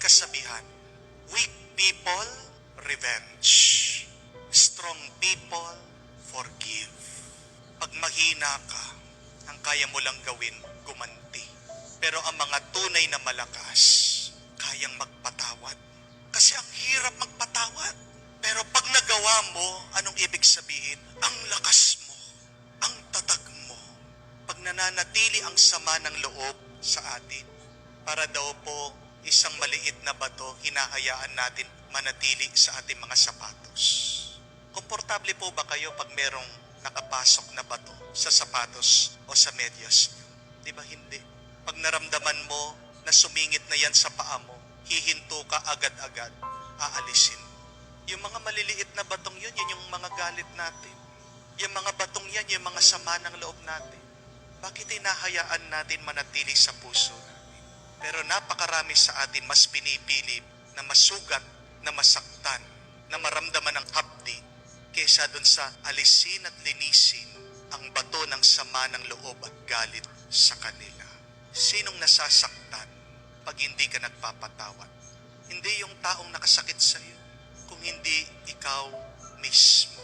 kasabihan, weak people, revenge. Strong people, forgive. Pag mahina ka, ang kaya mo lang gawin, gumanti. Pero ang mga tunay na malakas, kayang magpatawad. Kasi ang hirap magpatawad. Pero pag nagawa mo, anong ibig sabihin? Ang lakas mo, ang tatag mo. Pag nananatili ang sama ng loob sa atin, para daw po isang maliit na bato, hinahayaan natin manatili sa ating mga sapatos. Komportable po ba kayo pag merong nakapasok na bato sa sapatos o sa medyas? Di ba hindi? Pag naramdaman mo na sumingit na yan sa paa mo, hihinto ka agad-agad, aalisin. Yung mga maliliit na batong yun, yun yung mga galit natin. Yung mga batong yan, yung mga sama ng loob natin. Bakit hinahayaan natin manatili sa puso natin? Pero napakarami sa atin mas pinipili na masugat, na masaktan, na maramdaman ng hapdi, kesa dun sa alisin at linisin ang bato ng sama ng loob at galit sa kanila. Sinong nasasaktan pag hindi ka nagpapatawad? Hindi yung taong nakasakit sa iyo, kung hindi ikaw mismo.